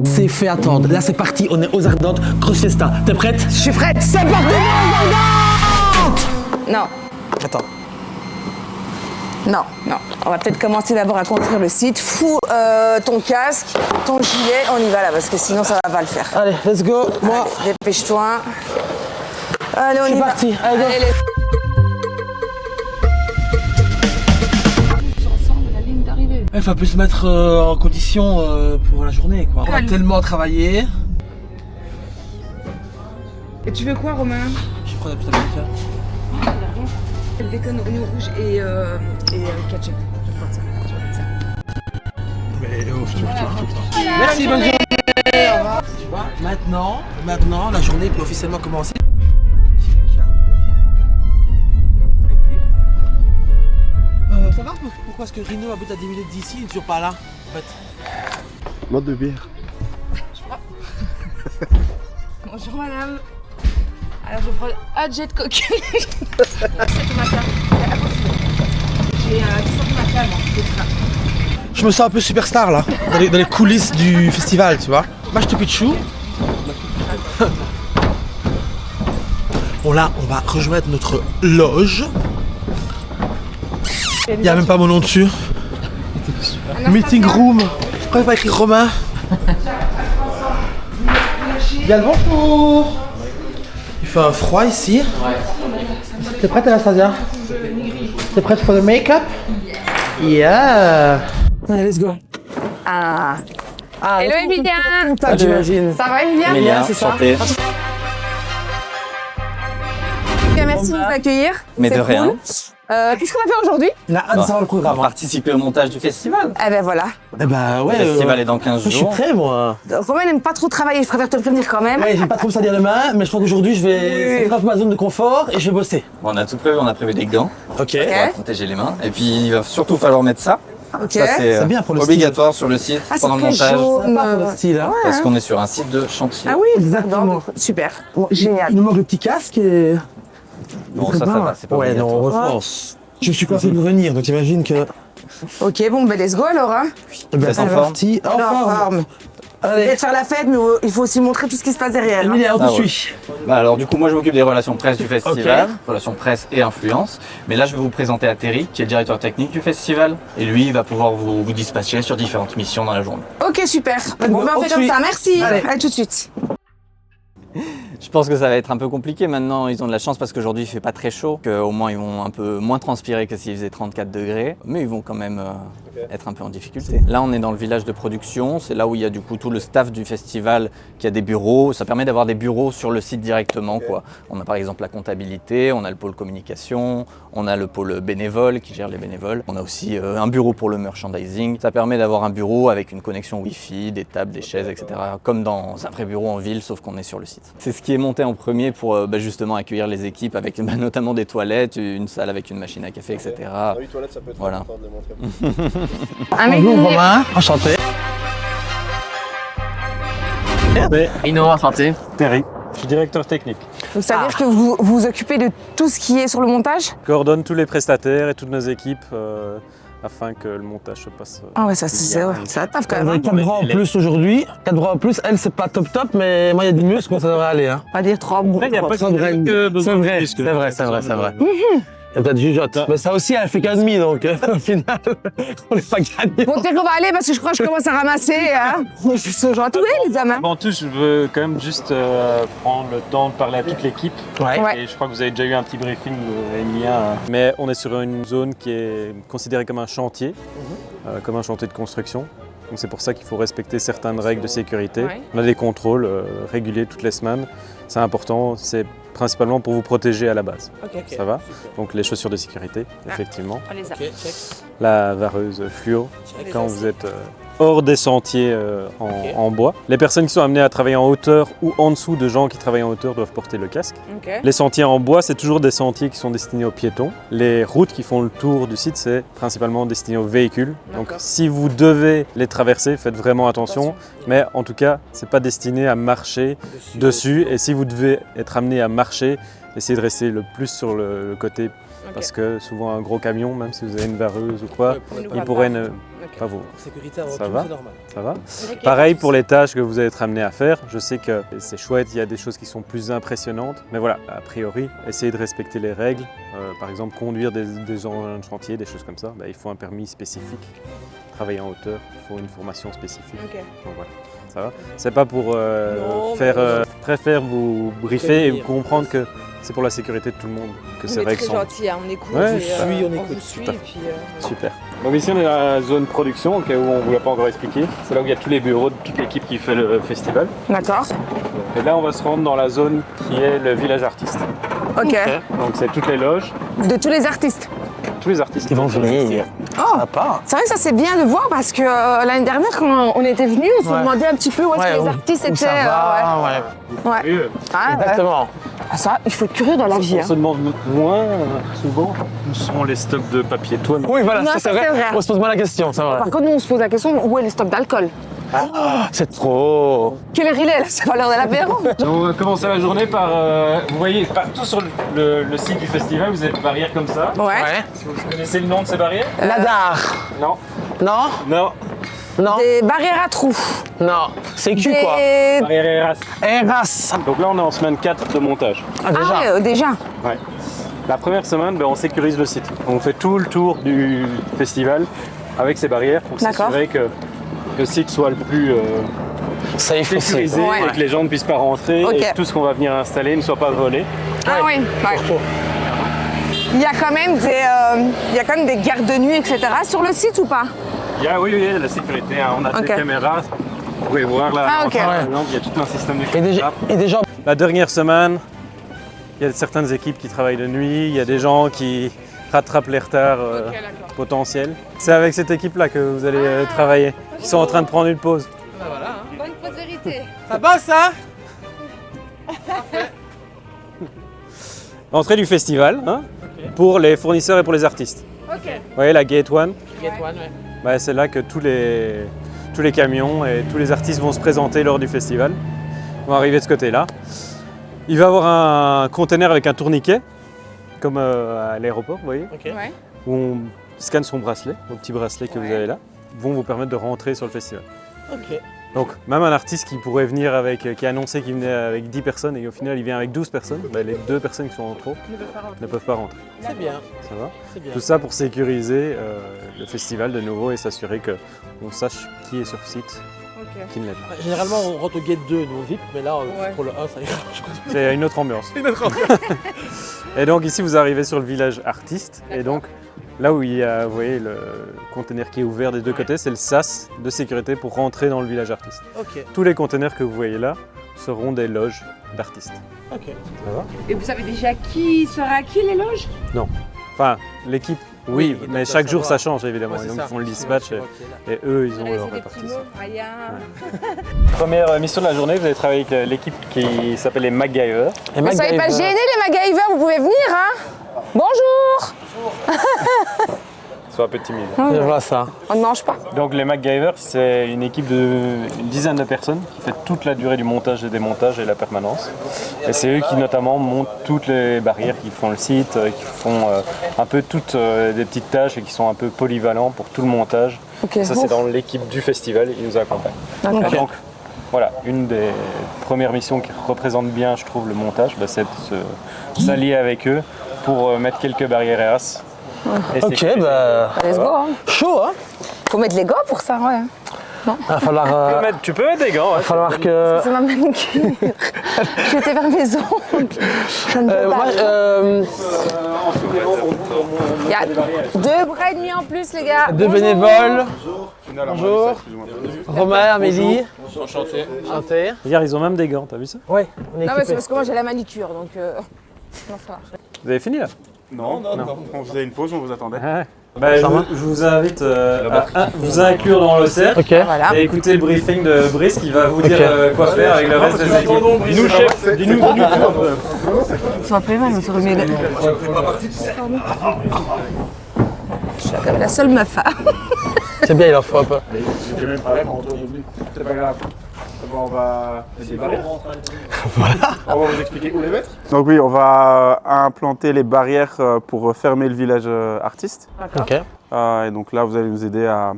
C'est fait attendre. Là, c'est parti. On est aux Ardentes. Grosse fiesta. T'es prête? Je suis prête. C'est parti, aux Ardentes! Non, Attends. non. On va peut-être commencer d'abord à construire le site. Fous ton casque, ton gilet, on y va là, parce que sinon ça va pas le faire. Allez, let's go. Moi, Allez, dépêche-toi. Allez, on y va. parti. Allez, go. Il faut un peu se mettre en condition pour la journée, quoi. On a tellement travaillé. Et tu veux quoi, Romain? Je prends la petite américaine. Le bacon, oignon rouge et ketchup. Je vais prendre ça. Mais merci, bonne journée. Au revoir. Tu vois, maintenant, la journée peut officiellement commencer. Ça va? Pourquoi est-ce que Rino habite à 10 minutes d'ici, il est toujours pas là, en fait? Mode de bière. Bonjour madame. Alors je prends un jet de coquille. 7 au matin. J'ai 10 heures du matin, moi. Je me sens un peu superstar là, dans les coulisses du festival, tu vois. Machu Picchu. Bon là, on va rejoindre notre loge. Il n'y a même pas mon nom dessus. Meeting room. Pourquoi il va écrire Romain? Bien le bonjour. Il fait un froid ici. T'es prête Anastasia? T'es prête pour le make-up? Yeah. Allez, let's go. Ah. Hello Emilia. J'imagine. Ça va Emilia? Emilia, c'est ça. santé. Merci de nous accueillir. Mais C'est de rien. cool. Qu'est-ce qu'on va faire aujourd'hui? Il a hâte de savoir le programme. Participer au montage du festival. Eh ben voilà. Eh ben ouais. Le festival est dans 15 Je suis jours. prêt moi. Romain n'aime pas trop travailler, je préfère te le prévenir quand même. Ouais, j'ai pas trop ça dire demain, mais je crois qu'aujourd'hui je vais sortir ma zone de confort et je vais bosser. Bon, on a tout prévu, on a prévu des gants Ok. pour protéger les mains. Et puis il va surtout falloir mettre ça. Ok. Ça c'est bien pour le obligatoire sur le site Ah, c'est pendant le très montage. chaud. Pas le style, hein. Parce qu'on est sur un site de chantier. Ah oui, Exactement. Super. Bon, Génial. Il nous manque le petit casque et. Bon, ça va, c'est pas Ouais, non, obligatoire. heureusement. Je suis coincé de venir, donc t'imagines que. Ok, bon, ben let's go alors. Hein. Ben, en forme. parti. En Alors, forme. forme. Allez, Peut-être faire la fête, mais il faut aussi montrer tout ce qui se passe derrière. Hein. Emilia, on te Ah ouais. suit. Bah alors du coup moi je m'occupe des relations presse du festival, relations presse et influence. Mais là je vais vous présenter à Terry qui est le directeur technique du festival. Et lui il va pouvoir vous dispatcher sur différentes missions dans la journée. Ok, super. Bon, ben on fait comme ça. Merci. Allez. Allez, tout de suite. Je pense que ça va être un peu compliqué maintenant, ils ont de la chance parce qu'aujourd'hui il fait pas très chaud, qu'au moins ils vont un peu moins transpirer que s'il faisait 34 degrés, mais ils vont quand même être un peu en difficulté. Là on est dans le village de production, c'est là où il y a du coup tout le staff du festival qui a des bureaux, ça permet d'avoir des bureaux sur le site directement quoi. On a par exemple la comptabilité, on a le pôle communication, on a le pôle bénévole qui gère les bénévoles, on a aussi un bureau pour le merchandising, ça permet d'avoir un bureau avec une connexion Wi-Fi, des tables, des chaises, etc. Comme dans un vrai bureau en ville sauf qu'on est sur le site. C'est ce qui est monté en premier pour justement accueillir les équipes avec notamment des toilettes, une salle avec une machine à café, etc. Ah oui, toilette, ça peut être Voilà. important de les montrer. Bonjour Romain, enchanté. Rino, enchanté. Terry, je suis directeur technique. Donc ça veut dire que vous vous occupez de tout ce qui est sur le montage? Je coordonne tous les prestataires et toutes nos équipes afin que le montage se passe. Ah ouais, ça taffe quand même. On a Hein. 4 bras en plus aujourd'hui. 4 bras en plus, elle c'est pas top mais moi il y a du muscle, ça devrait aller. Hein. Pas dire 3 mots. Il n'y a pas C'est vrai, c'est vrai. Il y a peut-être jugeote. Mais ça aussi, elle fait qu'un demi, donc au final, on n'est pas gagné. Bon, Terry, on va aller parce que je crois que je commence à ramasser. Hein. Je suis ce genre à tout les hommes. Hein. Avant tout, je veux quand même juste prendre le temps de parler à toute l'équipe. Ouais. Et je crois que vous avez déjà eu un petit briefing d'Emilia. Mais on est sur une zone qui est considérée comme un chantier, comme un chantier de construction. Donc c'est pour ça qu'il faut respecter certaines règles de sécurité. Ouais. On a des contrôles réguliers toutes les semaines. C'est important, c'est principalement pour vous protéger à la base. Ça va? Donc les chaussures de sécurité, effectivement. On les a. La vareuse fluo, quand vous êtes hors des sentiers en bois. Les personnes qui sont amenées à travailler en hauteur ou en dessous de gens qui travaillent en hauteur doivent porter le casque. Ok. Les sentiers en bois, c'est toujours des sentiers qui sont destinés aux piétons. Les routes qui font le tour du site, c'est principalement destiné aux véhicules. Donc D'accord. si vous devez les traverser, faites vraiment attention. Mais en tout cas, c'est pas destiné à marcher dessus. Et si vous devez être amené à marcher, essayez de rester le plus sur le côté. Parce que souvent un gros camion, même si vous avez une vareuse ou quoi, il pourrait ne Pas vous. Sécurité avant Ça tout, va c'est normal. Ça va. Pareil pour les tâches que vous allez être amenés à faire. Je sais que c'est chouette, il y a des choses qui sont plus impressionnantes. Mais voilà, a priori, essayez de respecter les règles. Par exemple, conduire des engins de chantier, des choses comme ça. Il faut un permis spécifique. Travailler en hauteur, il faut une formation spécifique. Ok. Donc voilà, ça va. C'est pas pour Non, faire... mais- préfère vous briefer et Prévenir. comprendre que c'est pour la sécurité de tout le monde que ces On est règles très sont... gentils, hein, on écoute. Ouais, et, on on écoute, vous suit tout à et fait. puis... Super. Donc ici on est dans la zone production, au cas où on ne vous l'a pas encore expliqué. C'est là où il y a tous les bureaux de toute l'équipe qui fait le festival. D'accord. Et là on va se rendre dans la zone qui est le village artiste. Ok. Donc c'est toutes les loges, De tous les artistes. tous les artistes. Ils vont venir. Oh, Sympa. c'est vrai que ça c'est bien de voir parce que l'année dernière quand on était venus, on se Ouais. demandait un petit peu où est-ce que les artistes où étaient. ça va, ouais. ouais. Ouais. Oui, Ah, ouais. Exactement. Ah, ça, il faut être curieux dans la vie. on Hein. se demande moins souvent où sont les stocks de papier toile. Oui, voilà, Non, ça, c'est ça, c'est vrai. vrai. On se pose moins la question, c'est vrai. Par contre, nous on se pose la question où est le stock d'alcool? C'est trop. Quelle heure il est là? C'est pas l'heure de l'apéro. On va commencer la journée par, vous voyez, partout sur le site du festival, vous avez des barrières comme ça. Ouais. Vous connaissez le nom de ces barrières? L'Adar. Non. Non. Non. Non. Des barrières à trous. Non. C'est cul, quoi. Des... Barrière Eras. Eras. Donc là, on est en semaine 4 de montage. Ah, déjà. Ah ouais, déjà. Ouais. La première semaine, on sécurise le site. On fait tout le tour du festival avec ces barrières pour D'accord. s'assurer que le site soit le plus Safe aussi. sécurisé Ouais. et que les gens ne puissent pas rentrer Ok. et que tout ce qu'on va venir installer ne soit pas volé. Ah oui. Ouais. Il y a quand même des gardes de nuit, etc. sur le site ou pas? Il y a, oui, la sécurité. Hein. On a Ok. des caméras. Vous pouvez voir là. Ah, ok. par exemple, il y a tout un système de caméras. Et des gens. La dernière semaine, il y a certaines équipes qui travaillent de nuit, il y a des gens qui rattrapent les retards potentiels. C'est avec cette équipe-là que vous allez travailler. Ils sont en train de prendre une pause. Bonne pause vérité. Ça bosse, hein? Entrée du festival, hein, pour les fournisseurs et pour les artistes. Ok. Vous voyez la Gate One, Get one, ouais. c'est là que tous les camions et tous les artistes vont se présenter lors du festival. Ils vont arriver de ce côté-là. Il va y avoir un conteneur avec un tourniquet, comme à l'aéroport, vous voyez, Ok. Ouais. où on scanne son bracelet, vos petits bracelets que vous avez là, vont vous permettre de rentrer sur le festival. Ok. Donc même un artiste qui pourrait venir qui a annoncé qu'il venait avec 10 personnes et au final il vient avec 12 personnes, les 2 personnes qui sont en trop ne peuvent pas rentrer. C'est bien. Ça va? C'est bien. Tout ça pour sécuriser le festival de nouveau et s'assurer qu'on sache qui est sur site, Ok. qui ne l'est pas. Généralement, on rentre au gate 2, nous, VIP, mais là, Ouais. pour le 1, ça ira. C'est une autre ambiance. Et donc ici vous arrivez sur le village artiste et donc là où il y a, vous voyez, le conteneur qui est ouvert des deux côtés, c'est le sas de sécurité pour rentrer dans le village artiste. Ok. Tous les conteneurs que vous voyez là seront des loges d'artistes. Ok. Ça va? Et vous savez déjà qui sera à qui les loges? Enfin, l'équipe, oui, Oui, mais donc, chaque ça jour va. ça change évidemment. Ouais, c'est donc ça. ils font le C'est dispatch vrai, et eux ils ont Allez, leur c'est des petits répartition. mots, rien. Première mission de la journée, vous allez travailler avec l'équipe qui s'appelle les MacGyver. Et Ne soyez pas gênés les MacGyver, vous pouvez venir hein. Bonjour. Ils sont un peu timides. Je vois ça. On ne mange pas. Donc les MacGyver, c'est une équipe d'une dizaine de personnes qui fait toute la durée du montage et démontage et la permanence. Et c'est eux qui notamment montent toutes les barrières, qui font le site, qui font un peu toutes des petites tâches et qui sont un peu polyvalents pour tout le montage. Ok. Ça c'est dans l'équipe du festival, ils nous accompagnent. D'accord. Et donc voilà, une des premières missions qui représente bien, je trouve, le montage, c'est de s'allier avec eux pour mettre quelques barrières ERAS. Et Ok, sécuriser. bah. Let's go. Hein. Chaud, hein? Faut mettre les gants pour ça, ouais. Il va falloir. Tu peux mettre des gants. Va falloir que. C'est ma manicure. J'étais vers mes ongles. Ça ne peut pas. Il y a 2 bras et demi en plus, les gars. Deux Bonjour. bénévoles. Bonjour. Romain, Amélie. Bonjour, enchanté. Enchanté. Regarde, ils ont même des gants, t'as vu ça? Ouais, on est Non, mais c'est équipés. parce que moi j'ai la manicure, donc. Non, ça marche. Vous avez fini là? Non. On faisait une pause, on vous attendait. Je vous invite à vous inclure dans le cercle Ok. Voilà. et écouter le briefing de Brice qui va vous dire quoi faire avec le reste des équipes. Dis-nous, chef, dis-nous. Ça va pas mal, on se remet là. Je suis quand même la seule meuf. Hein. C'est bien, il en faut un peu. C'est pas grave. On va on va vous expliquer où les mettre. Donc oui, on va implanter les barrières pour fermer le village artiste. Ok. Et donc là, vous allez nous aider à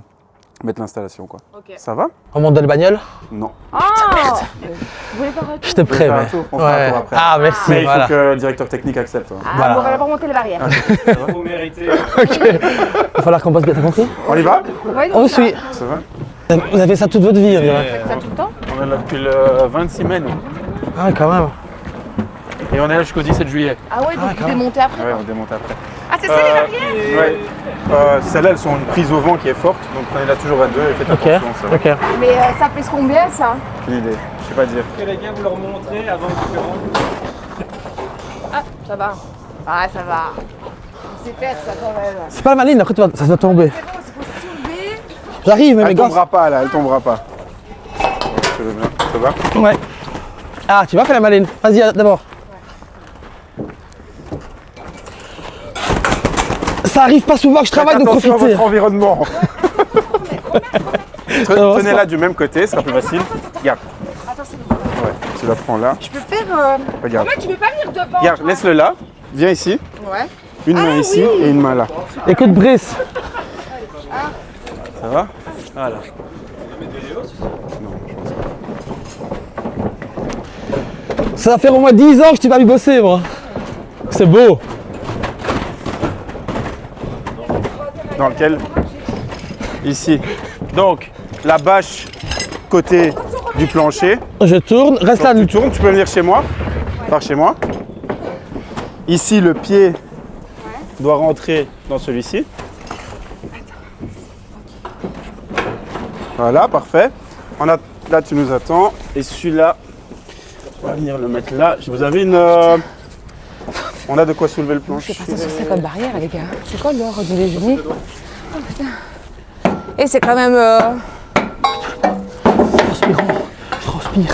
mettre l'installation quoi. Ok. Ça va? On monte dans le bagnole? Non. Oh vous voulez faire un tour? J'étais On prêt, fait un mais. tour, on fera un tour après. Ah, merci, Mais il voilà. faut que le directeur technique accepte. Hein. Ah, Voilà. bon, on va d'abord monter les barrières. Vous méritez. Ok. Il va falloir qu'on passe bien, t'as compris? On y va? Ouais, donc On vous ça. suit. Ça va? Vous avez fait ça toute votre vie, on dirait. Faites ça tout le temps? On est là depuis le 26 mai nous. Ah, quand même. Et on est là jusqu'au 17 juillet. Ah ouais, donc vous démontez après. Ouais, on démonte après. Ah, c'est ça les barrières? Ouais. Celles-là, elles sont une prise au vent qui est forte, donc prenez-la toujours à deux et faites Ok, attention. Ça va. ok. Mais ça pèse combien ça? Aucune idée, je sais pas dire. Les gars, vous leur montrez avant que tu rentres. Ah, ça va. Ah, ça va. On sait faire ça quand même. C'est pas la maline, après ça doit tomber. C'est bon, il faut soulever. J'arrive, mais mes Elle gars. tombera pas là, elle tombera pas. Fais-le bien, ça va? Ouais. Ah, tu vas faire la maline. Vas-y, d'abord. Ça arrive pas souvent que je travaille, Faites donc attention à profitez. votre environnement. va, Tenez-la du même côté, ce sera plus facile. Regarde. Attends, c'est bon. Ouais, tu la prends là. Je peux faire. Regarde. Mec, tu veux pas venir devant? Regarde, laisse-le là. Viens ici. Ouais. Une main ici et une main là. Écoute, Brice. Ça va? Voilà. Ça va faire au moins 10 ans que je t'ai pas vu bosser, moi. C'est beau. Dans lequel? Ici. Donc, la bâche côté du plancher. Je tourne, reste là. Tu tournes, tu peux venir chez moi. Par chez moi. Ici, le pied doit rentrer dans celui-ci. Voilà, parfait. Là, tu nous attends. Et celui-là, on va venir le mettre là. Vous avez une... On a de quoi soulever le plancher. C'est comme barrière, les gars. C'est quoi l'heure du déjeuner? Oh putain. Et c'est quand même. Je transpire.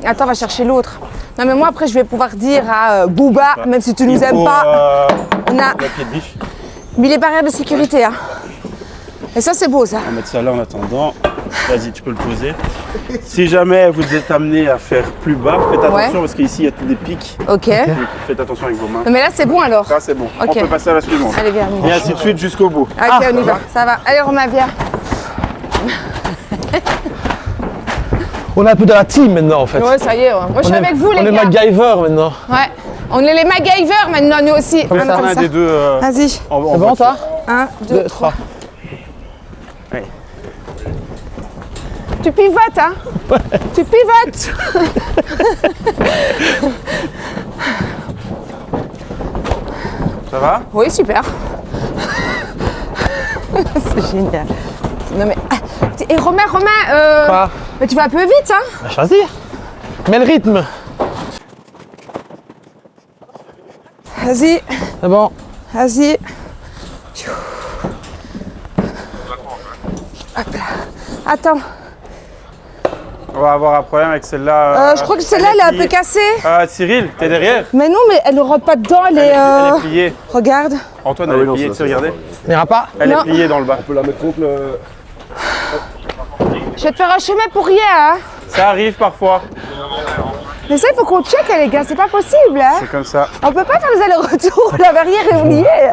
Attends, on va chercher l'autre. Non, mais moi, après, je vais pouvoir dire à Booba, même si tu nous aimes pas, on a La pied de biche. mis les barrières de sécurité. Hein. Et ça, c'est beau, ça. On va mettre ça là en attendant. Vas-y, tu peux le poser. Si jamais vous êtes amené à faire plus bas, faites attention Ouais. parce qu'ici il y a des pics. Ok. Donc, faites attention avec vos mains. Non, mais là, c'est bon alors. Ça c'est bon. Ok. On peut passer à la suivante. Allez, viens, on y Et va. ainsi de suite jusqu'au bout. Ok, on y va. Ça va. Allez, Romain, viens. On est un peu dans la team maintenant, en fait. Ouais, ça y est. Ouais. Moi, je suis avec vous, les on gars. est MacGyver maintenant. Ouais. On est les MacGyver maintenant, nous aussi. Comme ça. On a un des deux. Vas-y. C'est bon, toi 1, 2, 3. 3. Ouais. Tu pivotes, hein? Tu pivotes. Ça va? Oui, super. C'est génial. Non, mais. Et Romain, Quoi mais tu vas un peu vite, hein? Va choisir. Mets le rythme. Vas-y, C'est bon. vas-y. Hop là. Attends, On va avoir un problème avec celle-là. je crois que celle-là, elle est un peu cassée. Cyril, t'es derrière? Mais non, mais elle ne rentre pas dedans, elle est. Elle est pliée. Regarde. Antoine, elle est pliée, tu sais, regardez. N'ira pas. Elle Non. est pliée dans le bas. Je vais te faire un chemin pour rien, hein? Ça arrive parfois. Mais ça, il faut qu'on check, les gars, c'est pas possible, hein? C'est comme ça. On peut pas faire les allers-retours, la barrière est pliée.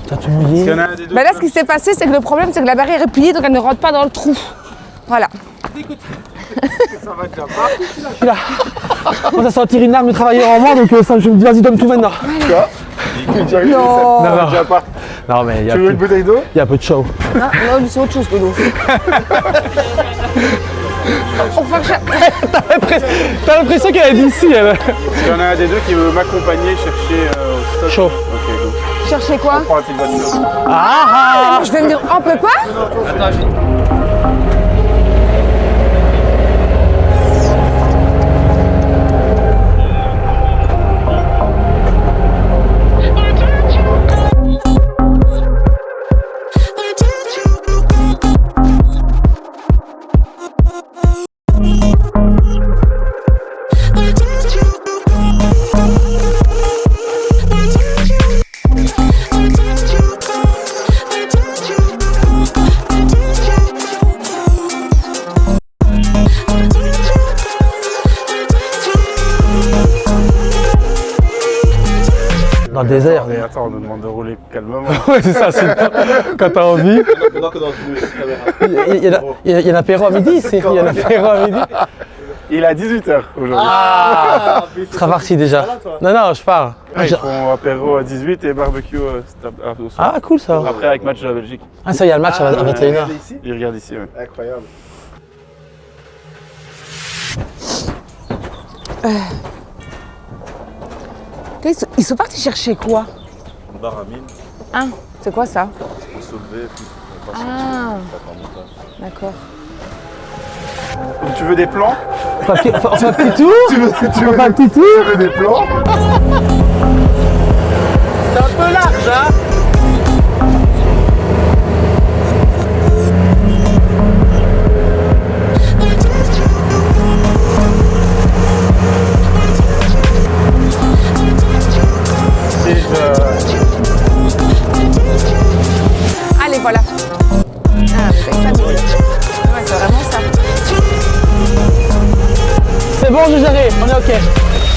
T'as tout mouillé. Il y en a un des deux. Ben là, ce qui s'est passé, c'est que le problème, c'est que la barrière est pliée, donc elle ne rentre pas dans le trou. Voilà. Là. On va sentir une arme de travailleur en moi, donc ça, je me dis, vas-y, donne tout maintenant. Non. Non, Déjà pas. Non, mais il y, Tu veux une bouteille d'eau? y a peu de show. Non, non, c'est autre chose que l'eau. On va faire T'as l'impression qu'elle est d'ici, elle. Il y en a un des deux qui veut m'accompagner chercher au stock. Chaud. Ok, go. chercher quoi? Prends la petite voiture. Ah, Je vais me dire, on peut pas? I told you un désert. Mais attends, on nous demande de rouler calmement. Ouais, c'est ça, c'est quand t'as envie. Il y a l'apéro à midi ici. Il y a l'apéro à midi. Il est à 18h aujourd'hui. Ah, tu seras parti déjà. Non, je pars. Ouais, ils font apéro à 18 et barbecue au soir. Ah, cool ça. Après avec match de la Belgique. Ah, ça, il y a le match à 21h. Ils regardent ici, ouais. Incroyable. Ils sont partis chercher quoi? Une barre à mine, Ah, c'est quoi ça? pour soulever, puis on passe Ah, en montage. d'accord. Tu veux des plans? On fait un petit tour. Tu veux un petit tour. Tu veux des plans? C'est un peu large, hein. Allez, voilà. Ah, mais ça, ouais, c'est vraiment ça. C'est bon, j'ai géré. On est ok.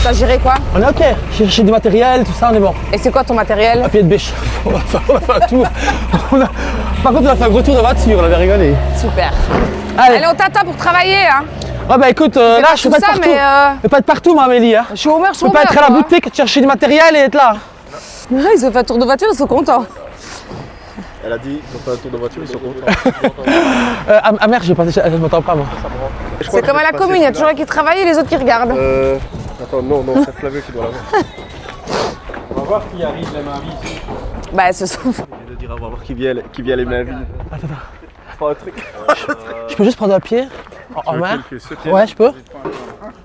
T'as géré quoi? On est ok. J'ai cherché du matériel, tout ça, on est bon. Et c'est quoi ton matériel? À pied de biche. On va faire un tour. Par contre, on a fait un gros tour de voiture, on avait rigolé. Super. Allez. Allez, on t'attend pour travailler, hein. Ah bah écoute, là, pas je peux tout pas être ça, partout. mais, Je peux pas être partout, ma Amélie. Hein. Je suis au mur, Je peux pas être à la boutique, chercher du matériel et être là. Ouais, ils ont fait un tour de voiture, ils sont contents. Elle a dit, ils ont fait un tour de voiture, ils sont contents. Ah merde, je m'entends pas moi. C'est comme à la commune, il y a toujours un qui travaille et les autres qui regardent. Attends, non, c'est Flavio qui doit l'avoir. On va voir qui arrive les mains vides. Bah, ce sont... Il veut dire, on va voir qui vient les mains vides. Pas un truc. Je peux juste prendre un pied en main? Ouais, je peux.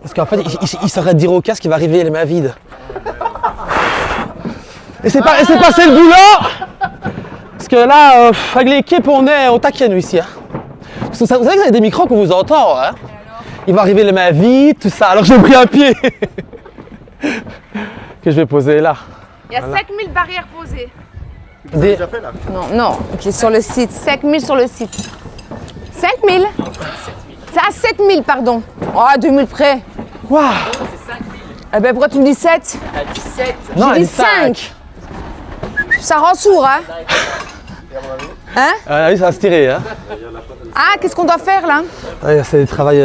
Parce qu'en fait, il saurait dire au casque qu'il va arriver les mains vides. Et c'est passé le boulot. Parce que là, avec l'équipe, on est au taquet nous ici. Hein. Parce que vous savez que vous avez des micros qu'on vous entend. Hein. Il va arriver les mains vides, tout ça. Alors j'ai pris un pied. Que je vais poser là. Il y a 5000 barrières posées. Des... déjà fait là? Non, qui est sur le site. 5000 sur le site. 5000? C'est à 7000, pardon. Oh, à 2000 près. Waouh. Eh ben, pourquoi tu me dis 7? Non, J'ai dit 5. Ça rend sourd, hein? Hein? Ah oui, ça va se tirer. Hein. Ah, qu'est-ce qu'on doit faire, là? Ouais, c'est le travail.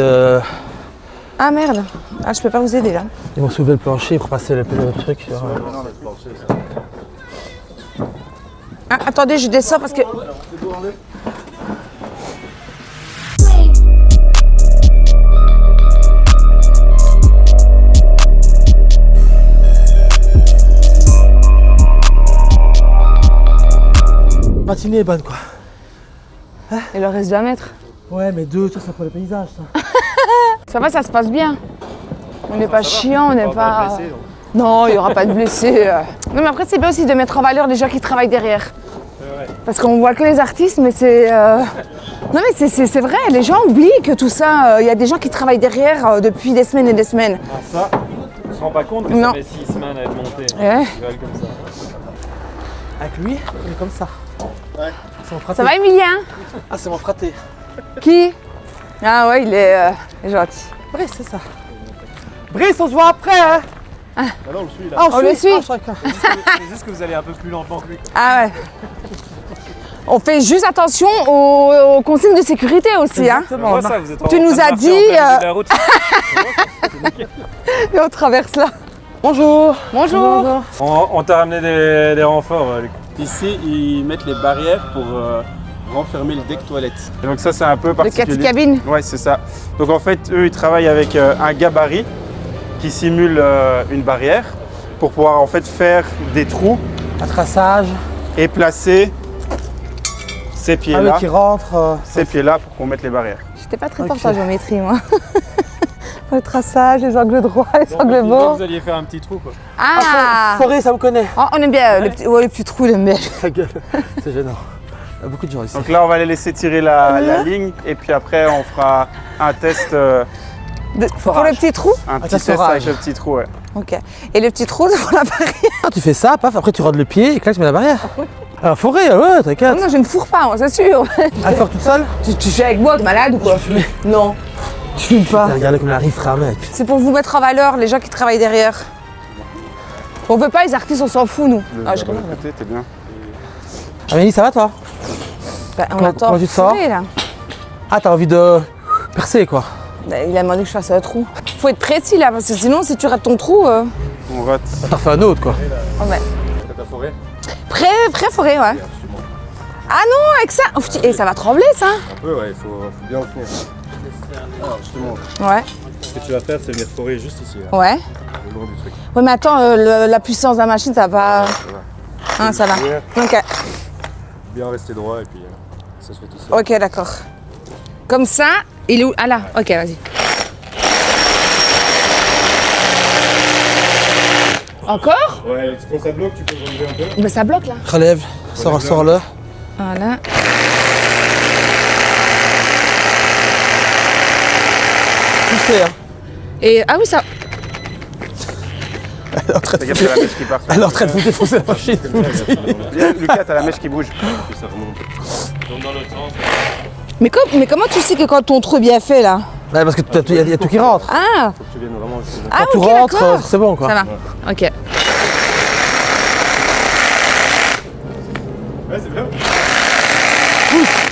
Ah, merde. Ah, je peux pas vous aider, là. Ils vont soulever le plancher pour passer le truc. Sur, Ah, attendez, je descends parce que... matinée est bonne quoi. Il leur reste 2 mètres. Ouais, mais 2, ça c'est pour le paysage ça. Ça va, ça se passe bien. On n'est pas chiant, on n'est pas... Non, il n'y aura pas de blessés. Non, mais après, c'est bien aussi de mettre en valeur les gens qui travaillent derrière. Parce qu'on voit que les artistes, mais c'est... Non, mais c'est vrai, les gens oublient que tout ça, il y a des gens qui travaillent derrière depuis des semaines et des semaines. Ah ça, on se rend pas compte que Non. ça met 6 semaines à être monté. Ouais. Ils veulent comme ça. Avec lui, on est comme ça. Ouais. C'est mon fraté. Ça va, Emilien? Ah, c'est mon fraté. Qui? Ah ouais, il est gentil. Brice, c'est ça. Brice, on se voit après, hein. Ah non, on le suit là. Ah, On le suit. Ah, je crois que- C'est juste que vous allez un peu plus lentement que lui. Ah ouais. On fait juste attention aux consignes de sécurité aussi, hein. On voit ça, vous êtes en Tu train nous de as marcher dit, en plein milieu de la route. Et on traverse là. Bonjour. Bonjour. On t'a ramené des renforts, Luc. Ici, ils mettent les barrières pour renfermer le deck toilette. Et donc ça, c'est un peu De particulier. Cathy Cabine. Ouais, c'est ça. Donc en fait, eux, ils travaillent avec un gabarit qui simule une barrière pour pouvoir en fait faire des trous Un traçage. et placer ces Ah oui, pieds-là, qui rentre. ces pieds-là pour qu'on mette les barrières. J'étais pas très forte Ok. en géométrie, moi. Le traçage, les angles droits, les angles Donc, bords. vous alliez faire un petit trou quoi. Ah, Forêt, ça me connaît. Oh, on aime bien les petits trous, on aime bien. Ta gueule. C'est gênant. Il y a beaucoup de gens ici. Donc là, on va les laisser tirer la ligne et puis après, on fera un test, Pour le petit trou? un petit test test forage. avec le petit trou. Ouais. Ok. Et le petit trou pour la barrière? Ah, tu fais ça, paf, après tu rentres le pied et clac, tu mets la barrière. Ah, forêt, ouais, t'inquiète. Non, je ne fourre pas, moi, c'est sûr. À faire toute seule? Tu fais avec moi, t'es malade ou quoi? Non. Tu filmes pas. Regardez comme la rive ramène. C'est pour vous mettre en valeur, les gens qui travaillent derrière. On veut pas les artistes, on s'en fout nous. Ah, je D'un côté, t'es bien. Amélie, ça va toi? Bah, on Comment- attend. comment tu te sens? Là. Ah, t'as envie de percer quoi? Bah, il a demandé que je fasse un trou. Faut être précis là, parce que sinon, si tu rates ton trou. On rate. T'en refais un autre quoi. Oh, ouais. T'as ta forêt? Prêt forêt, ouais. Ah non, avec ça. Ouf, et ça va trembler ça. Un peu, ouais, il faut bien retenir. Alors, justement, Ouais. ce que tu vas faire, c'est venir forer juste ici, là, Ouais. le long du truc. Ouais, mais attends, la puissance de la machine, ça va pas. Ah, ça va. Ouais. Ok. Bien rester droit et puis ça se fait tout seul. Ok, d'accord. Comme ça, il est où? Ah là, ok, vas-y. Encore? Ouais, quand ça bloque, tu peux relever un peu. Mais ça bloque là. Relève, sors-le. Voilà. Poussez, hein. Et ah oui, ça. Elle est en train de Fais gaffe, t'as la mèche qui part. Elle est en train de vous défoncer la machine. Viens, Lucas, t'as la mèche qui bouge. Puis ça remonte. Mais comment tu sais que quand ton trou est bien fait là? Ouais, parce que y a tout qui rentre. Ah, Faut que tu viennes vraiment jusqu'au bout. ah Tout ok, rentre, d'accord. c'est bon quoi. Ça va. Ok. Ouais, c'est bien.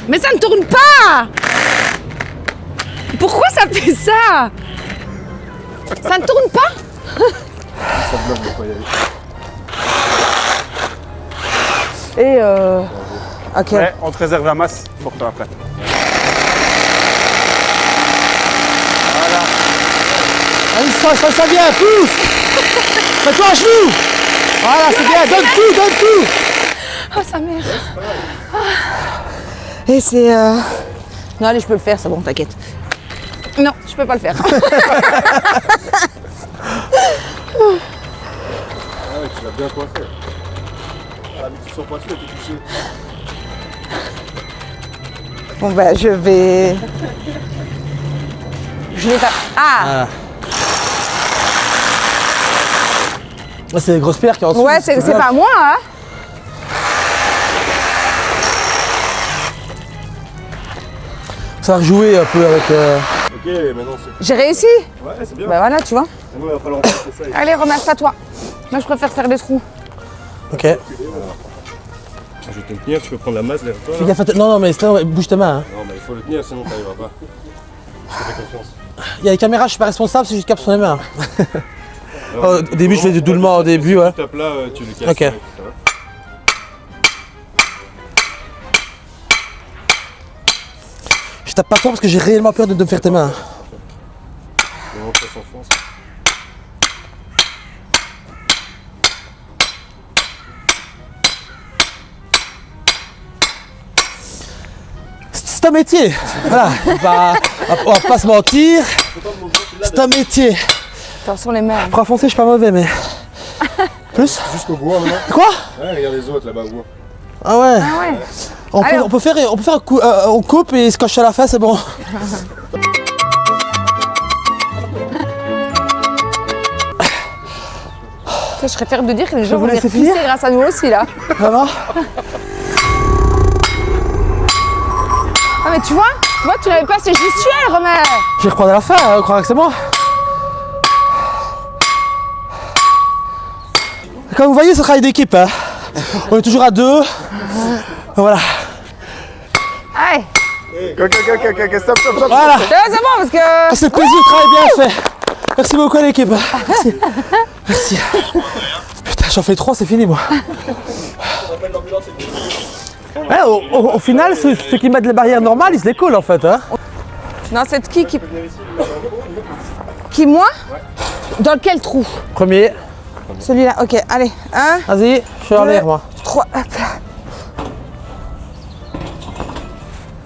Mais ça ne tourne pas. Pourquoi ça fait ça? Ça ne tourne pas? Ça bloque de quoi y aller. Et ok. Ouais, on te réserve la masse pour toi après. Allez, ça vient, pousse. Mets-toi à genoux. Voilà, c'est bien, donne tout. Oh sa mère. Et c'est Non allez, je peux le faire, c'est bon, t'inquiète. Non, je peux pas le faire. Ah ouais, tu l'as bien coiffé. Ah, mais tu sors pas dessus, t'es touché. Bon ben je vais. Je vais taper. Ah, Ah, c'est les grosses pierres qui en dessous. ouais, c'est pas moi, hein. Ça va rejouer un peu avec. Ok, maintenant c'est. J'ai réussi. Ouais, c'est bien. Ben voilà, tu vois. Maintenant, il va falloir remplacer ça. Allez, ramasse à toi. Moi je préfère faire des trous. Ok. Je vais te le tenir, tu peux prendre la masse derrière toi. Fais là. gaffe, non, mais bouge tes mains. Hein. Non, mais il faut le tenir, sinon t'arriveras pas. Je te fais confiance. Il y a les caméras, je suis pas responsable, c'est juste cap sur les mains. Alors, Au début, je fais du doulement au début, si ouais. tu tapes là, tu le casses. Ok. direct, ça va. Je tape pas fort parce que j'ai réellement peur de me faire tes mains. Vraiment que ça s'enfonce. C'est un métier. Voilà. On va pas se mentir. C'est un métier. Attention les mains. Pour enfoncer, je suis pas mauvais, mais. Plus? Jusqu'au bout maintenant. Quoi? Ouais, regarde les autres là-bas au bout. Ah ouais. Ah ouais. On peut faire un coup, on coupe et se coche à la fin, c'est bon. Je serais fière de dire que les gens vous vont venir laisser finir pisser grâce à nous aussi là. Vraiment? Ah mais tu vois, tu n'avais pas ces gestuels, Romain. Je vais reprendre à la fin, on croira que c'est moi. Comme vous voyez, c'est un travail d'équipe. Hein. On est toujours à deux. Voilà. Allez, Ok, stop. Voilà. c'est bon parce que. C'est plaisir, travail bien fait. Merci beaucoup à l'équipe. Merci. Merci. Putain, j'en fais 3, c'est fini moi. Ouais, au final, ceux qui mettent les barrières normales, ils se les collent en fait. Hein. Non, c'est qui Qui, moi? Dans quel trou? Premier, Celui-là, ok, allez. 1, vas-y, je suis en l'air moi. 3, hop là.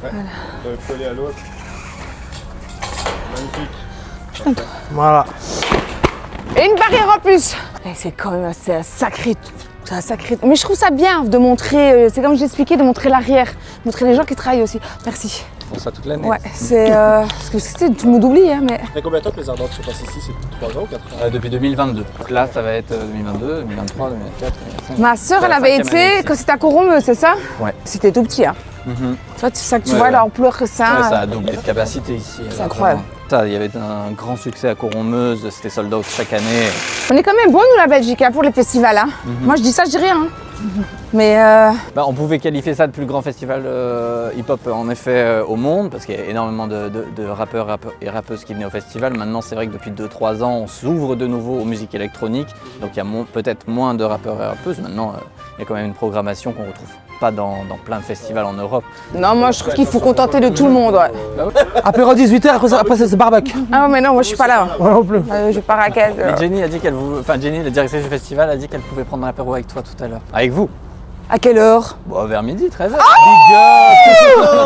Tu vas coller à l'autre. Magnifique. Voilà. Et une barrière en plus. Et c'est quand même c'est un sacré. C'est un sacré. Mais je trouve ça bien de montrer, c'est comme j'expliquais, de montrer l'arrière. Montrer les gens qui travaillent aussi. Merci. Ils font ça toute l'année. Ouais, c'est. Parce que c'était tout le monde oublie, hein, mais. Ça fait combien de temps que les ardentes sont passées ici? C'est 3 ans ou 4 ans? Depuis 2022. Donc là, ça va être 2022, 2023, 2024, 2025. Ma sœur, C'est elle la avait 5e année été ici. quand c'était à Coromeux, c'est ça? Ouais. C'était tout petit, hein. Toi, c'est ça que tu vois l'ampleur que ça. Ouais, ça a doublé de capacité ici. C'est incroyable. Ça, il y avait un grand succès à Coron-Meuse, c'était sold out chaque année. On est quand même bon, nous, la Belgique, hein, pour les festivals. Hein. Moi, je dis ça, je dis rien. Hein. Mais Bah, on pouvait qualifier ça de plus grand festival hip-hop en effet au monde, parce qu'il y a énormément de rappeurs et rappeuses qui venaient au festival. Maintenant, c'est vrai que depuis 2-3 ans, on s'ouvre de nouveau aux musiques électroniques, donc il y a peut-être moins de rappeurs et rappeuses. Maintenant, il y a quand même une programmation qu'on ne retrouve pas dans plein de festivals en Europe. non, moi, je trouve qu'il faut contenter de tout le monde. Ouais. Apéro 18h, après c'est barbecue. Ah, mais non, moi, je suis pas là. Moi non plus. Je pars à quête. Mais Jenny a dit Jenny, la directrice du festival, a dit qu'elle pouvait prendre un apéro avec toi tout à l'heure. Avec vous. À quelle heure? Bon, vers midi, 13h.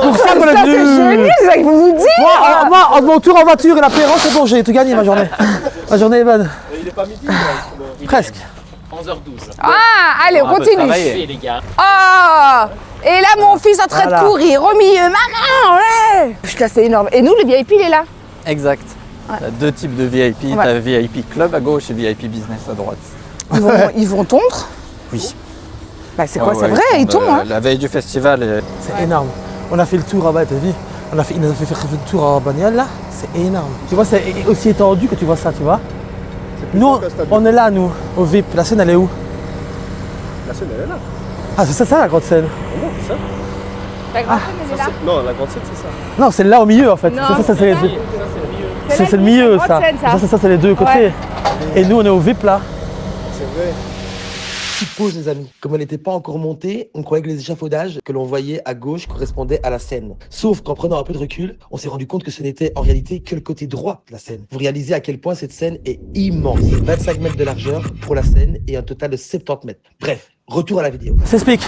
Pour ça qu'on est Ça, c'est venu. génial, c'est ça qu'il faut nous dire. Moi, en mon tour en voiture et l'apéro, c'est bon, j'ai tout gagné ma journée. Ma journée est bonne. Il est pas midi, Presque. 11h12. Ah, allez, on un peu continue. travailler. Et les gars. Ah, et là, mon fils en train Voilà. de courir au milieu, maman, ouais. Putain, c'est énorme. Et nous, le VIP, il est là. Exact. T'as deux types de VIP. Ouais. T'as VIP Club à gauche et VIP Business à droite. Ils vont tondre. Oui. Bah, c'est quoi, Ouais, c'est ouais, vrai, ils tombent. Hein. La veille du festival. C'est énorme. On a fait le tour, ouais, t'as vu. Il nous a fait faire le tour en bagnole là. C'est énorme. Tu vois, c'est aussi étendu que tu vois ça, tu vois. Nous, on est là, nous, au VIP. La scène, elle est où? La scène, elle est là. Ah, c'est ça la grande scène. Non, c'est ça. La grande scène, elle est là. Non, la grande scène, c'est ça. Non, c'est là au milieu en fait. Non, c'est les deux. C'est C'est le milieu, la ça. grande scène, ça. Ça, c'est les deux côtés. Ouais. Et nous, on est au VIP là. C'est vrai. Petite pause les amis, comme elle n'était pas encore montée, on croyait que les échafaudages que l'on voyait à gauche correspondaient à la scène. Sauf qu'en prenant un peu de recul, on s'est rendu compte que ce n'était en réalité que le côté droit de la scène. Vous réalisez à quel point cette scène est immense. 25 mètres de largeur pour la scène et un total de 70 mètres. Bref, retour à la vidéo. S'explique.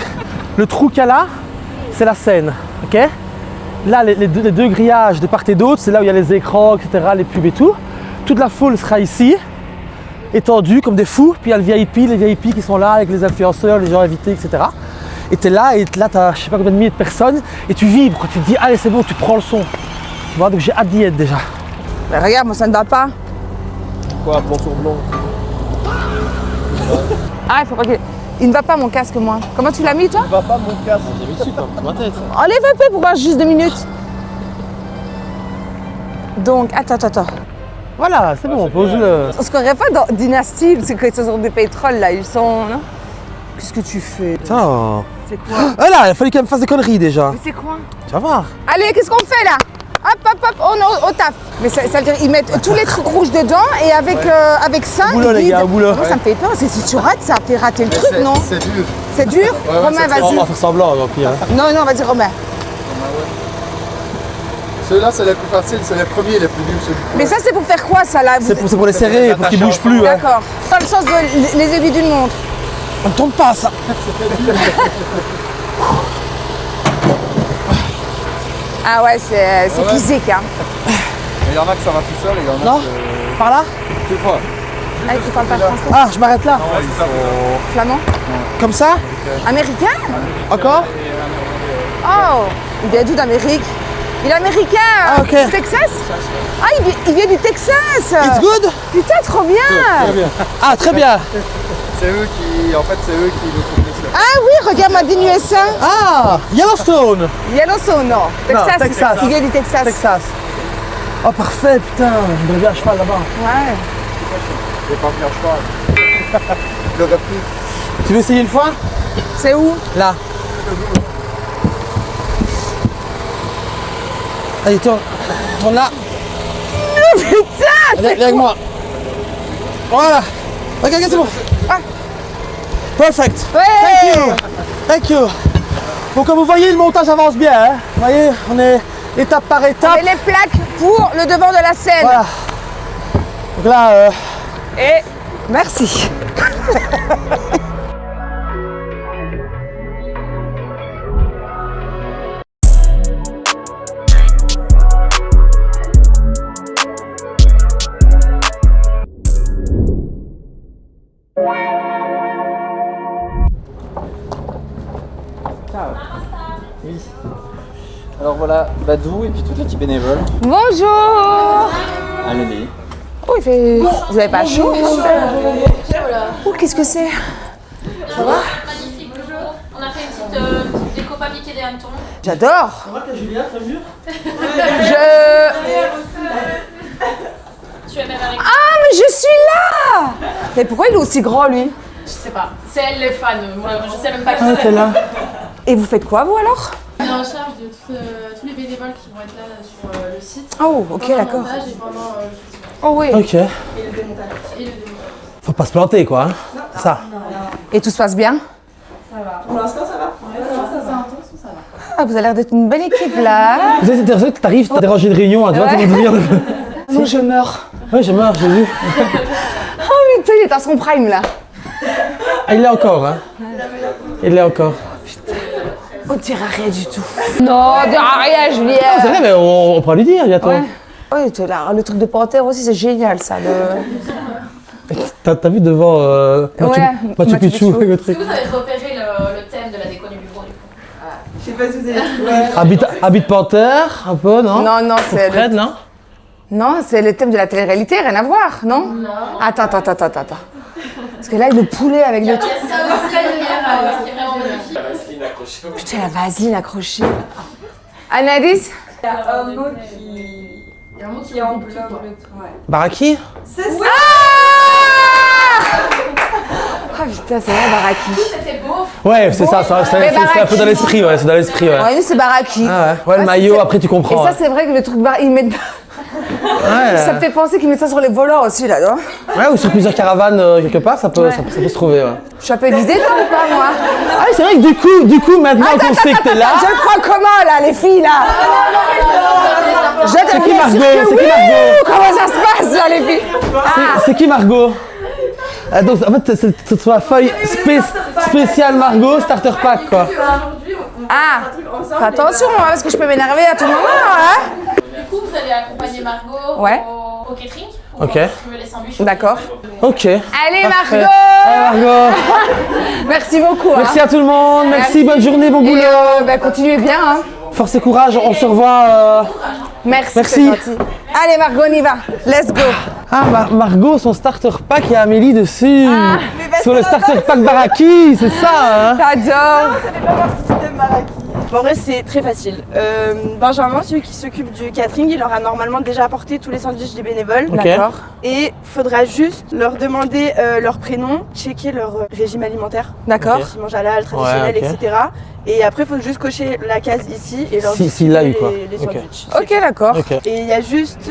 Le trou qu'il y a là, c'est la scène, ok? Là, les deux grillages de part et d'autre, c'est là où il y a les écrans, etc., les pubs et tout. Toute la foule sera ici, étendue comme des fous. Puis il y a les VIP qui sont là avec les influenceurs, les gens invités, etc. Et t'es là, t'as je sais pas combien de milliers de personnes, et tu vibres, tu te dis, allez, c'est bon, tu prends le son. Tu vois, donc j'ai hâte d'y être déjà. Mais regarde, moi, ça ne va pas. Quoi, blanc sur blanc? Ah, il faut pas qu'il... Il ne va pas, mon casque, moi. Comment tu l'as mis, toi? Va pas mon casque. J'ai mis dessus, comme ma tête. Enlève un peu pour voir juste 2 minutes. Donc, attends. Voilà, c'est bon, pose-le. On se croirait pas dans Dynasty, parce que quand ils sont des pétroles, là, ils sont... Non? Qu'est-ce que tu fais? Attends. C'est quoi? Ah là, il a fallu qu'elle me fasse des conneries déjà. Mais c'est quoi? Tu vas voir. Allez, qu'est-ce qu'on fait, là? Hop, on tape. Mais ça veut dire ils mettent tous les trucs rouges dedans et avec ça, Boulot, ils les gars, guident. boulot. Moi, ça me fait peur, parce que si tu rates, ça fait rater le truc, non? C'est dur. C'est dur? Romain, On vas-y. va faire semblant, donc pire. Non, vas-y, Romain. Ceux-là, c'est les plus faciles, c'est les premiers, les plus durs. Ceux Mais ça, c'est pour faire quoi, ça, là? C'est pour les serrer, pour qu'ils bougent plus. Ouais. D'accord. Dans le sens de les aiguilles d'une montre. On ne tourne pas ça. Ah ouais, c'est physique, hein. Il y en a que ça va tout seul et il y en a Non Par là que tu vois. Ah, tu parles pas français? Ah, je m'arrête là. Flamand? Comme ça? Américain? Encore? Oh, il vient d'où d'Amérique? Il est américain, Ah, ok. du Texas? Ah, il vient du Texas! It's good? Putain, trop bien! Ah, très bien. C'est eux qui, en fait, c'est eux qui nous font ça. Ah oui, regarde ma digne USA. Ah, Yellowstone. Yellowstone, non. Texas. Texas. Il vient du Texas. Texas. Oh, parfait, putain. Je voudrais bien un cheval là-bas. Ouais. Je vais pas venir cheval. Le repris. Tu veux essayer une fois? C'est où? Là. Allez, tourne. Tourne là. Putain! Viens avec moi. Voilà. Ok, c'est bon. Ah. Perfect. Ouais! Thank you. Bon, comme vous voyez, le montage avance bien. Hein. Vous voyez, on est étape par étape. Et les plaques pour le devant de la scène. Voilà. Donc là, Et merci. Oui. Alors voilà, Badou et puis toute l'équipe bénévole. Bonjour. Allez. Oh, il fait... Vous avez pas chaud? Oh, qu'est-ce que c'est? Magnifique, bonjour. On a fait une petite déco papier des hanneton. J'adore. On voit que Julien, ça mûr. Tu es même avec. Ah, mais je suis là. Mais pourquoi il est aussi grand, lui? Je sais pas. C'est elle les fans. Moi, je sais même pas qui Ah, c'est. t'es là. Et vous faites quoi, vous, alors? On est en charge de tous les bénévoles qui vont être là sur le site. Oh, ok, Pendant le d'accord. montage et pendant Oh oui. Ok. et le démontage. Et le démontage. Faut pas se planter, quoi. Hein. Ça. Et tout se passe bien? Pour l'instant, ça va. C'est intense, ça va. Ah, vous avez l'air d'être une belle équipe, là. Vous êtes intéressé que t'arrives, t'as dérangé une réunion, hein, tu vois, Ouais. tu vas te dire. Non, je meurs. Ouais, j'ai marre, j'ai vu. Oh, putain, il est à son prime, là. Ah, il l'est encore, hein. Il l'est encore. On dirait rien du tout. Non, on dirait rien, Julien. Ah, c'est vrai, mais on pourra lui dire bientôt. Ouais. Ouais, le truc de panthère aussi, c'est génial, ça. T'as vu devant Machu Picchu, le Est-ce truc. que vous avez repéré le thème de la déco du bureau du coup? Je sais pas si vous avez trouvé. Habit panthère, un peu, non? Non, Pour c'est Fred, non? Non, c'est le thème de la télé-réalité, rien à voir, non? Non. Attends. Parce que là, le poulet avec le truc. Il y a ça aussi derrière, qui est vraiment magnifique. Putain, la vaseline accrochée. Anaïs? Il y a un mot qui enveloppe le truc. Ouais. Baraki? C'est ça. Ah putain, c'est vrai, Baraki. C'était beau. Ouais, c'est ça, c'est un peu dans l'esprit, ouais, c'est dans l'esprit, ouais. Ouais, nous, c'est Baraki. Ah ouais, le maillot, c'est- après tu comprends. Et ça, c'est vrai que le truc, ils mettent. Ouais. Ça me fait penser qu'ils mettent ça sur les volants aussi, là, non? Ouais, ou sur plusieurs caravanes quelque part, ça peut se trouver, ouais. Je suis un peu visée, toi, ou pas, moi? Ah, c'est vrai que du coup, maintenant qu'on sait que t'es là. Je le prends comment, là, les filles, là? C'est qui Margot? C'est qui Margot? Comment ça se passe, là, les filles? C'est qui Margot? Ah, donc, en fait, c'est sur la feuille spéciale Margot, starter pack, quoi. Ah, fais attention, hein, parce que je peux m'énerver à tout moment, hein? Du coup, vous allez accompagner Margot Ouais. au catering pour Ok. distribuer les sandwichs. D'accord. Ok. Allez, Parfait. Margot! Allez, Margot. Merci beaucoup. Merci à tout le monde. Merci, bonne journée, bon boulot. Et continuez bien. Hein. Force et courage, on se revoit. Merci. Merci. c'est gentil. Allez, Margot, on y va. Let's go. Ah, Margot, son starter pack, il y a Amélie dessus. Sur le starter pack Baraki, c'est ça, hein? J'adore. En vrai, c'est très facile. Benjamin, celui qui s'occupe du catering, il leur a normalement déjà apporté tous les sandwichs des bénévoles. Ok. D'accord. Et faudra juste leur demander leur prénom, checker leur régime alimentaire. D'accord. S'ils mangent halal, traditionnel, Ouais, ok. etc. Et après, il faut juste cocher la case ici et leur S'il l'a eu, quoi. les Ok. sandwichs. Ok, d'accord. Ok, Et il y a juste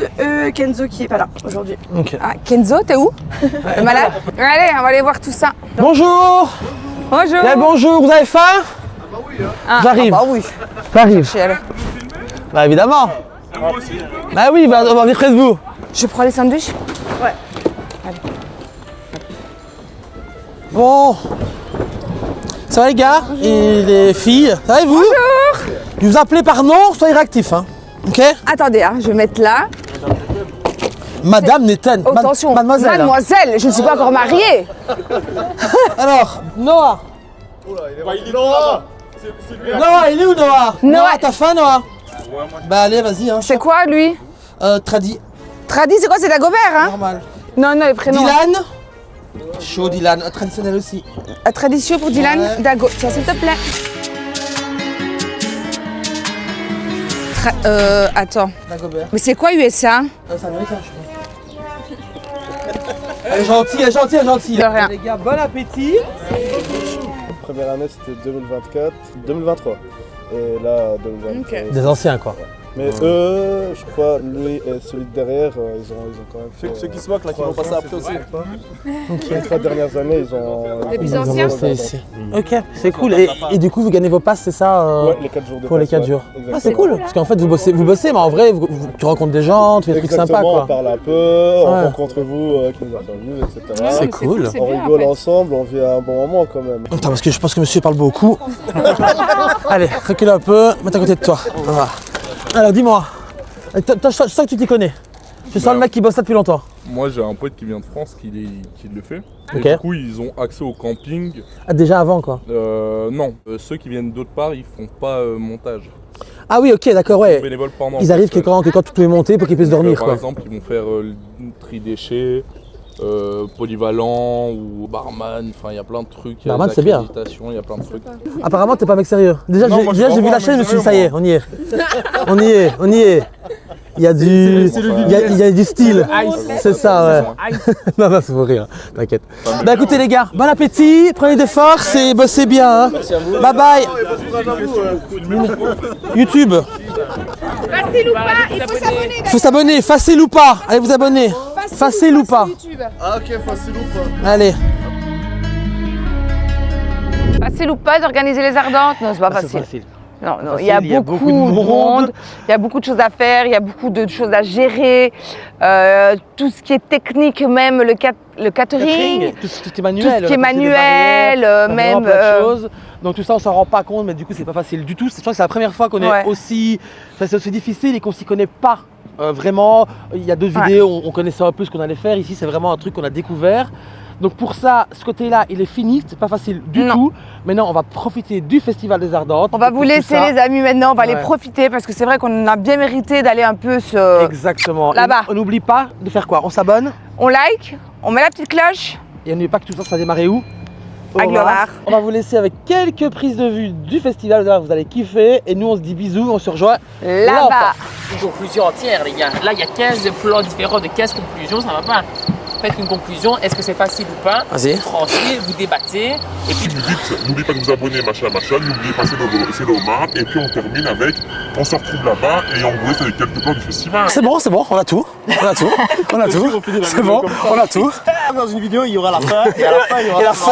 Kenzo qui est pas là aujourd'hui. ok. Ah, Kenzo, t'es où? Le malade? Allez, on va aller voir tout ça. Bonjour. Bonjour. Eh, bonjour, vous avez faim? Ah, J'arrive. Ah bah oui. J'arrive. Chiel. Bah évidemment. Bah oui, bah, on va venir près de vous. Je prends les sandwichs. Bon. Ça va les gars et les filles? Ça va et vous? Bonjour. Je vous appelez par nom, soyez réactifs, hein. Ok? Attendez, hein, je vais mettre là. Madame Nathan. Oh, attention. Mademoiselle. Mademoiselle, je ne suis pas encore mariée. Alors, Noah. Il est Noah. Noah, il est où Noah? Noah. T'as faim Noah? Bah allez, vas-y, hein. C'est quoi, lui? Tradi, Tradi, c'est quoi? C'est Dagobert, hein? normal. Non, les prénoms. Dylan. Chaud Dylan, traditionnel aussi. Tradition pour Dylan. Ouais. Dago. Tiens, s'il te plaît. Attends. Dagobert. Mais c'est quoi USA? C'est américain, je crois. Elle est gentille, elle est gentille, elle est gentille. De rien. Les gars, bon appétit. Première année c'était 2024, 2023. Et là 2023. Des anciens quoi. Mais eux, je crois, lui et celui de derrière, ils ont quand même fait. Ceux qui se moquent là, qui vont passer après aussi. Les 3 dernières années, ils ont. Les plus Ils ont anciens? bossé ici. Ok, c'est cool. Et du coup, vous gagnez vos passes, c'est ça Ouais, les 4 jours de pour les passe, 4 ouais. jours. Exactement. Ah, c'est cool. Parce qu'en fait, vous bossez, mais en vrai, tu rencontres des gens, tu fais des trucs sympas Exactement, quoi. on parle un peu, on Ouais. rencontre vous qui nous interviewez, etc. C'est cool. c'est On bien, en rigole fait. ensemble, on vit un bon moment quand même. Attends, parce que je pense que monsieur parle beaucoup. Allez, recule un peu, mets à côté de toi. Voilà. Alors, dis-moi. Je sens que tu t'y connais. Je sens le mec qui bosse là depuis longtemps. Moi j'ai un pote qui vient de France qui le fait. Ok. Et du coup ils ont accès au camping. Ah, déjà avant quoi. Non, ceux qui viennent d'autre part ils font pas montage. Ah oui, ok, d'accord, Ils sont ouais. bénévoles pendant. Ils arrivent que quand tu peux monter pour qu'ils puissent dormir Par quoi. exemple ils vont faire le tri déchets, polyvalent ou barman, enfin il y a plein de trucs. Il y a Barman, des c'est bien. accréditations, il y a plein de trucs. Apparemment, t'es pas un mec sérieux. Déjà, Non, moi, je j'ai suis vu vraiment la un chaîne, je me mec suis dit, ça sérieux, y est, on y est. On y est. Il y a du, il y a du style. C'est ça, ouais. Non, c'est pour rire, t'inquiète. Bah écoutez les gars, bon appétit, prenez des forces et bossez bien. Hein. Bye bye. YouTube. Facile ou pas, il faut s'abonner. Il faut s'abonner, facile ou pas. Allez vous abonner. Facile ou pas. Ah ok, facile ou pas. Allez. Facile ou pas d'organiser les ardentes? Non, c'est pas facile. Non, non, il y a beaucoup de monde, il y a beaucoup de choses à faire, il y a beaucoup de choses à gérer, tout ce qui est technique même, le catering, tout ce qui est manuel, même plein de choses. Donc tout ça on s'en rend pas compte, mais du coup c'est pas facile du tout. Je crois que c'est la première fois qu'on est aussi, c'est aussi difficile et qu'on s'y connaît pas vraiment. Il y a deux vidéos, on connaissait un peu ce qu'on allait faire. Ici c'est vraiment un truc qu'on a découvert. Donc pour ça, ce côté-là, il est fini, c'est pas facile du tout. Maintenant, on va profiter du Festival des Ardentes. On va vous laisser les amis maintenant, on va aller profiter parce que c'est vrai qu'on a bien mérité d'aller un peu exactement là-bas. On n'oublie pas de faire quoi? On s'abonne, on like, on met la petite cloche. Et n'oubliez pas que tout ça, ça a démarré où? À Glorard. On va vous laisser avec quelques prises de vue du festival, vous allez kiffer. Et nous, on se dit bisous, on se rejoint là-bas. Une conclusion entière, les gars. Là, il y a 15 plans différents de 15 conclusions, ça va pas. Faites une conclusion, est-ce que c'est facile ou pas? Vas-y. Vous tranchez, vous débattez. Et puis vous dites, n'oubliez pas de vous abonner, machin, n'oubliez pas c'est normal. Et puis on termine avec, on se retrouve là-bas et on vous laisse avec quelques plans du festival. C'est bon, on a tout. On a tout. C'est bon, on a tout. Dans une vidéo, il y aura la fin et à la fin, il y aura la fin.